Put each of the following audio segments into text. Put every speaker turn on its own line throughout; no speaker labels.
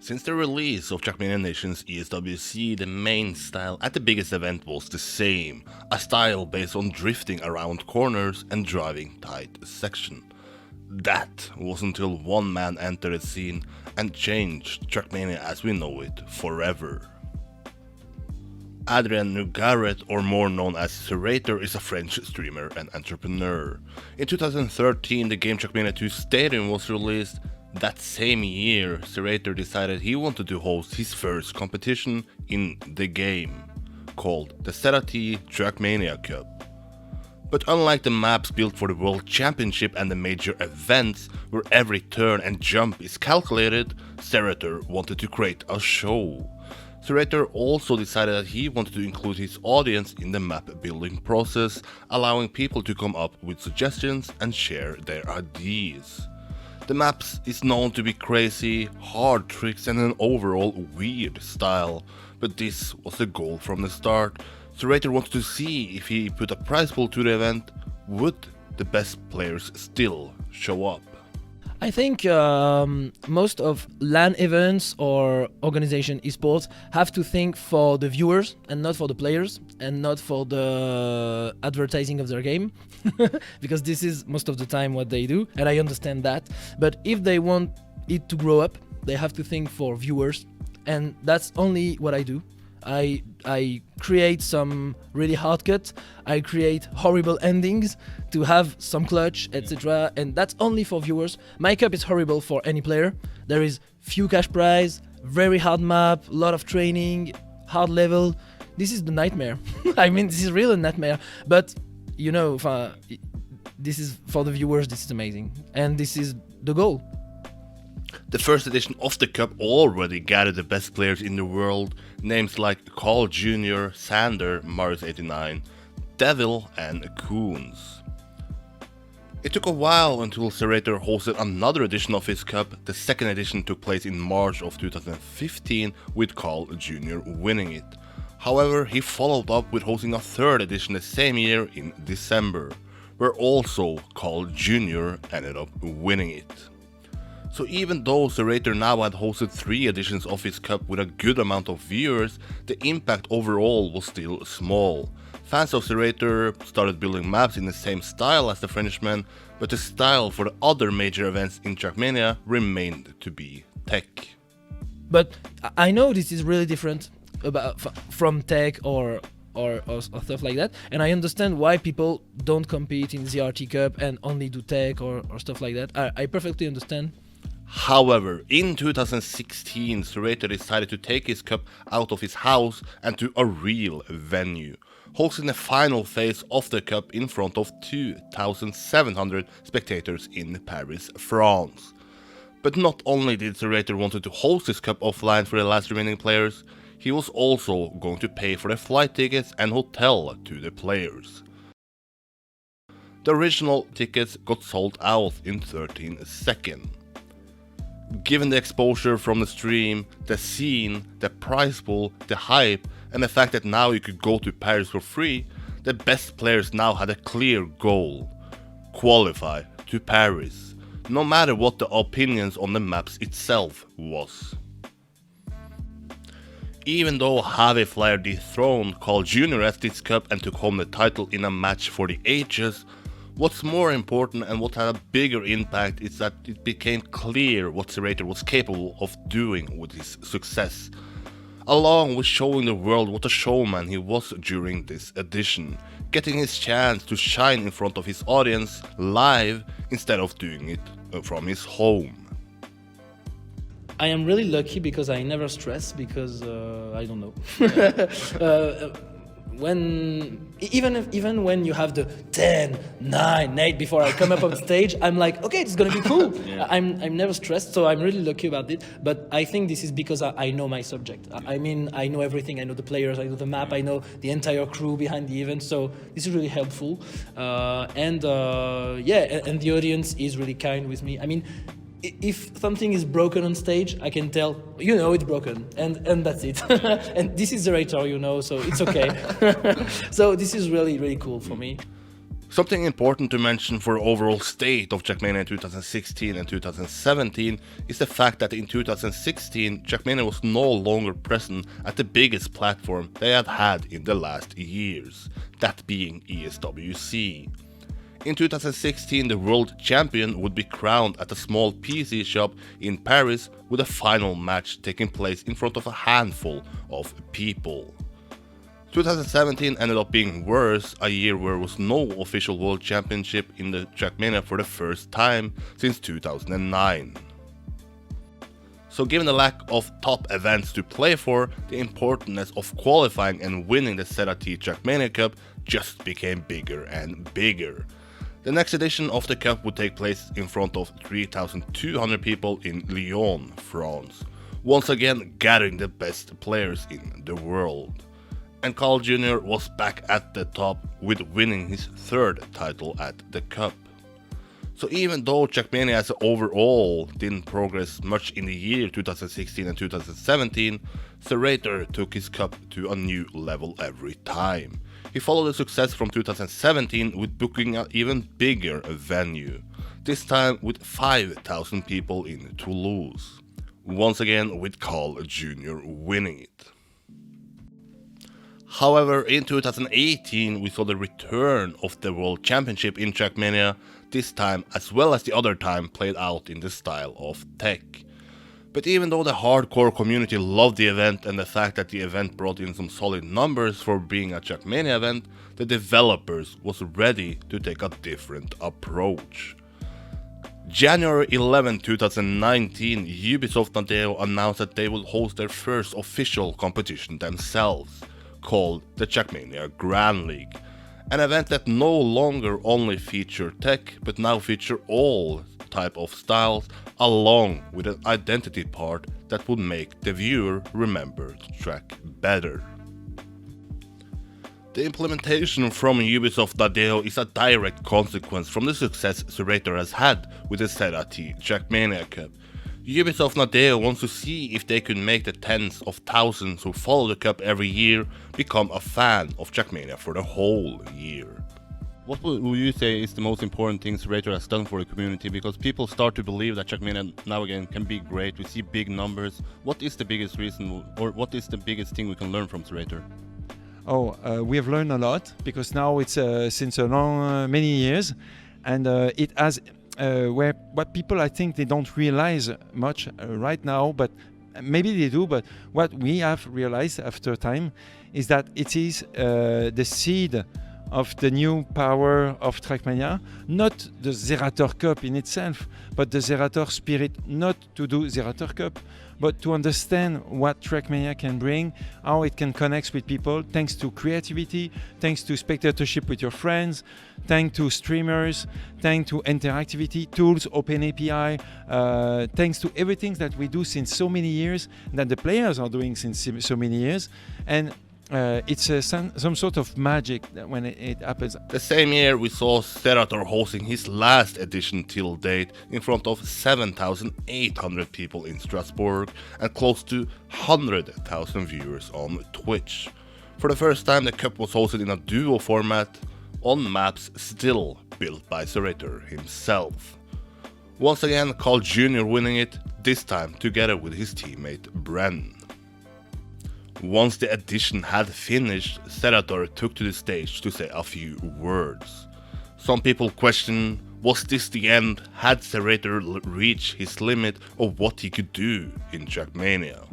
Since the release of Trackmania Nations ESWC, the main style at the biggest event was the same, a style based on drifting around corners and driving tight section. That was until one man entered the scene and changed Trackmania as we know it forever. Adrien Nougaret, or more known as ZeratoR, is a French streamer and entrepreneur. In 2013, the game Trackmania 2 Stadium was released. That same year, ZeratoR decided he wanted to host his first competition in the game, called the ZrT Trackmania Cup. But unlike the maps built for the World Championship and the major events, where every turn and jump is calculated, ZeratoR wanted to create a show. ZeratoR also decided that he wanted to include his audience in the map building process, allowing people to come up with suggestions and share their ideas. The maps is known to be crazy, hard tricks and an overall weird style, but this was the goal from the start. ZeratoR wanted to see if he put a prize pool to the event, would the best players still show up?
I think most of LAN events or organization esports have to think for the viewers and not for the players and not for the advertising of their game because this is most of the time what they do, and I understand that. But if they want it to grow up, they have to think for viewers, and that's only what I do. I create some really hard cuts, I create horrible endings to have some clutch, etc. And that's only for viewers. My cup is horrible for any player. There is few cash prize, very hard map, lot of training, hard level. This is the nightmare. I mean, this is really a nightmare. But, you know, this is for the viewers, this is amazing. And this is the goal.
The first edition of the Cup already gathered the best players in the world, names like Carl Jr., Sander, Marius89, Devil and Coons. It took a while until ZeratoR hosted another edition of his Cup. The second edition took place in March of 2015 with Carl Jr. winning it. However, he followed up with hosting a third edition the same year in December, where also Carl Jr. ended up winning it. So even though ZeratoR now had hosted 3 editions of his cup with a good amount of viewers, the impact overall was still small. Fans of ZeratoR started building maps in the same style as the Frenchman, but the style for the other major events in Trackmania remained to be tech.
But I know this is really different from tech or stuff like that, and I understand why people don't compete in ZrT Cup and only do tech or stuff like that. I perfectly understand.
However, in 2016, ZeratoR decided to take his cup out of his house and to a real venue, hosting the final phase of the cup in front of 2,700 spectators in Paris, France. But not only did ZeratoR wanted to host his cup offline for the last remaining players, he was also going to pay for the flight tickets and hotel to the players. The original tickets got sold out in 13 seconds. Given the exposure from the stream, the scene, the prize pool, the hype, and the fact that now you could go to Paris for free, the best players now had a clear goal: qualify to Paris, no matter what the opinions on the maps itself was. Even though Have Flyer dethroned Carl Jr. at this cup and took home the title in a match for the ages, what's more important and what had a bigger impact is that it became clear what ZeratoR was capable of doing with his success, along with showing the world what a showman he was during this edition, getting his chance to shine in front of his audience live instead of doing it from his home.
I am really lucky because I never stress because I don't know. Even when you have the 10, 9, 8 before I come up on stage, I'm like, okay, it's gonna be cool. Yeah. I'm never stressed, so I'm really lucky about it. But I think this is because I know my subject. I mean, I know everything. I know the players, I know the map, I know the entire crew behind the event. So this is really helpful. And the audience is really kind with me. I mean, if something is broken on stage, I can tell, you know, it's broken, and that's it. And this is ZeratoR, you know, so it's okay. So this is really, really cool for me.
Something important to mention for the overall state of Trackmania 2016 and 2017 is the fact that in 2016 Trackmania was no longer present at the biggest platform they had in the last years, that being ESWC. In 2016 the world champion would be crowned at a small PC shop in Paris, with a final match taking place in front of a handful of people. 2017 ended up being worse, a year where there was no official world championship in the Trackmania for the first time since 2009. So given the lack of top events to play for, the importance of qualifying and winning the ZrT Trackmania Cup just became bigger and bigger. The next edition of the cup would take place in front of 3,200 people in Lyon, France, once again gathering the best players in the world. And Carl Jr. was back at the top with winning his third title at the cup. So even though Trackmania as overall didn't progress much in the year 2016 and 2017, ZeratoR took his cup to a new level every time. He followed the success from 2017 with booking an even bigger venue, this time with 5,000 people in Toulouse, once again with Carl Jr. winning it. However, in 2018 we saw the return of the World Championship in Trackmania, this time as well as the other time played out in the style of tech. But even though the hardcore community loved the event and the fact that the event brought in some solid numbers for being a Trackmania event, the developers was ready to take a different approach. January 11, 2019, Ubisoft Nadeo announced that they will host their first official competition themselves, called the Trackmania Grand League, an event that no longer only featured tech but now feature all type of styles, along with an identity part that would make the viewer remember the track better. The implementation from Ubisoft Nadeo is a direct consequence from the success ZeratoR has had with the ZrT Trackmania Cup. Ubisoft Nadeo wants to see if they could make the tens of thousands who follow the cup every year become a fan of Trackmania for the whole year. What would you say is the most important thing ZeratoR has done for the community? Because people start to believe that Trackmania now again can be great, we see big numbers. What is the biggest reason, or what is the biggest thing we can learn from ZeratoR?
We have learned a lot, because now it's since a long many years, and it has where what people, I think, they don't realize much right now, but maybe they do. But what we have realized after time is that it is the seed of the new power of Trackmania, not the ZeratoR Cup in itself, but the ZeratoR spirit, not to do ZeratoR Cup, but to understand what Trackmania can bring, how it can connect with people, thanks to creativity, thanks to spectatorship with your friends, thanks to streamers, thanks to interactivity, tools, open API, thanks to everything that we do since so many years, that the players are doing since so many years, and it's some sort of magic that when it happens.
The same year we saw ZeratoR hosting his last edition till date in front of 7,800 people in Strasbourg and close to 100,000 viewers on Twitch. For the first time the cup was hosted in a duo format, on maps still built by ZeratoR himself. Once again Carl Jr. winning it, this time together with his teammate Bren. Once the edition had finished, ZeratoR took to the stage to say a few words. Some people question, was this the end? Had ZeratoR reached his limit of what he could do in Trackmania?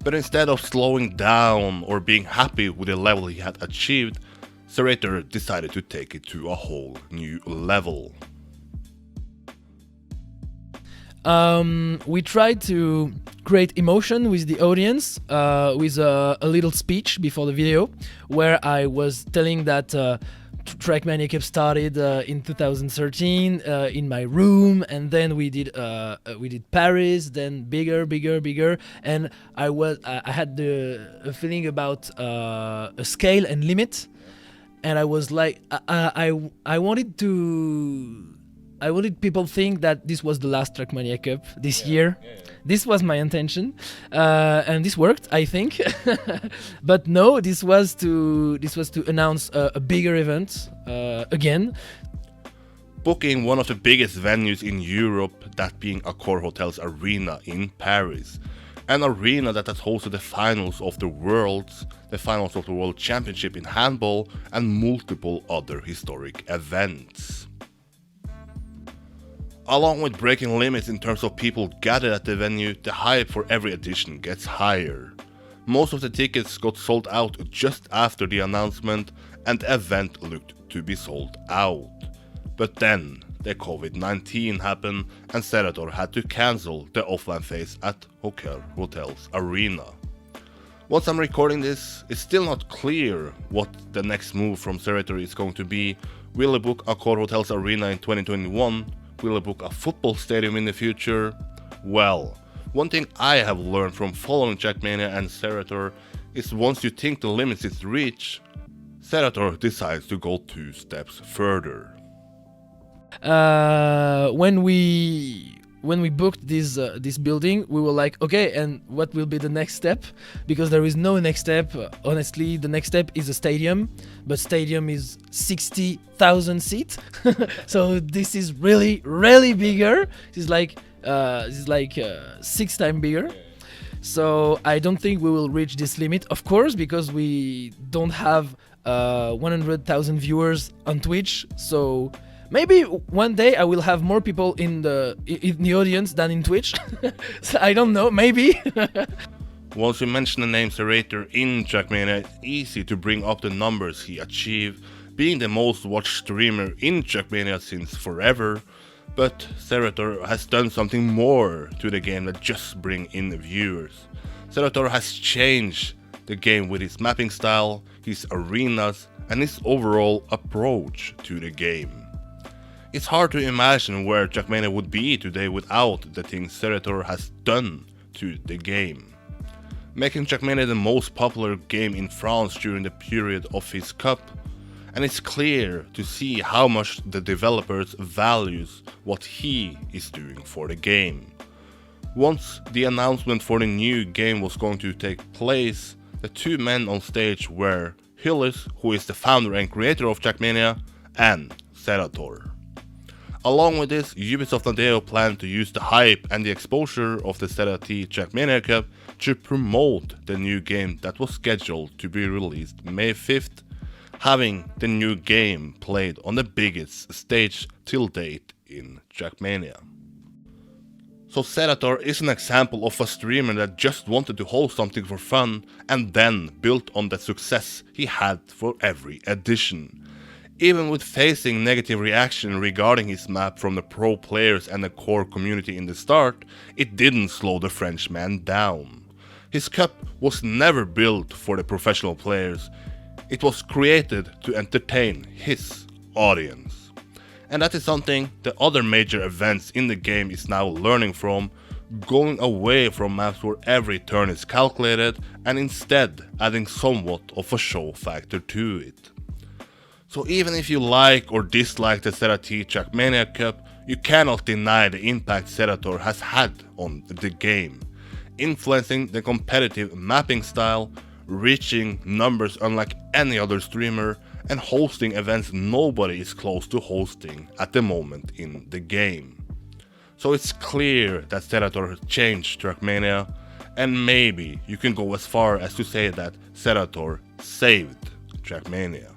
But instead of slowing down or being happy with the level he had achieved, ZeratoR decided to take it to a whole new level.
We tried to create emotion with the audience with a little speech before the video, where I was telling that Trackmania Cup started in 2013 in my room, and then we did Paris, then bigger, and I had a feeling about a scale and limit, and I was like I wanted to I wanted people think that this was the last Trackmania Cup this year. This was my intention, and this worked, I think. But no, this was to announce a bigger event again.
Booking one of the biggest venues in Europe, that being Accor Hotel's arena in Paris. An arena that has hosted the finals of the World Championship in handball and multiple other historic events. Along with breaking limits in terms of people gathered at the venue, the hype for every edition gets higher. Most of the tickets got sold out just after the announcement, and the event looked to be sold out. But then the COVID-19 happened and ZeratoR had to cancel the offline phase at Accor Hotel's arena. Once I'm recording this, it's still not clear what the next move from ZeratoR is going to be. Will it book Accor Hotel's arena in 2021? Will it book a football stadium in the future? Well, one thing I have learned from following Trackmania and ZeratoR is once you think the limits is reached, ZeratoR decides to go 2 steps further.
When we booked this building, we were like, okay, and what will be the next step? Because there is no next step. Honestly, the next step is a stadium, but stadium is 60,000 seats. So this is really bigger. This is like 6 times bigger. So I don't think we will reach this limit, of course, because we don't have 100,000 viewers on Twitch. So maybe one day I will have more people in the audience than in Twitch. So I don't know, maybe.
Once you mention the name ZeratoR in Trackmania, it's easy to bring up the numbers he achieved, being the most watched streamer in Trackmania since forever. But ZeratoR has done something more to the game than just bring in viewers. ZeratoR has changed the game with his mapping style, his arenas, and his overall approach to the game. It's hard to imagine where Trackmania would be today without the things ZeratoR has done to the game. Making Trackmania the most popular game in France during the period of his cup, and it's clear to see how much the developers values what he is doing for the game. Once the announcement for the new game was going to take place, the 2 men on stage were Hillis, who is the founder and creator of Trackmania, and ZeratoR. Along with this, Ubisoft and Deo plan to use the hype and the exposure of the ZrT Trackmania Cup to promote the new game that was scheduled to be released May 5th, having the new game played on the biggest stage till date in Trackmania. So ZeratoR is an example of a streamer that just wanted to host something for fun and then built on the success he had for every edition. Even with facing negative reaction regarding his map from the pro players and the core community in the start, it didn't slow the Frenchman down. His cup was never built for the professional players, it was created to entertain his audience. And that is something the other major events in the game is now learning from, going away from maps where every turn is calculated and instead adding somewhat of a show factor to it. So even if you like or dislike the ZrT Trackmania Cup, you cannot deny the impact ZeratoR has had on the game, influencing the competitive mapping style, reaching numbers unlike any other streamer, and hosting events nobody is close to hosting at the moment in the game. So it's clear that ZeratoR changed Trackmania, and maybe you can go as far as to say that ZeratoR saved Trackmania.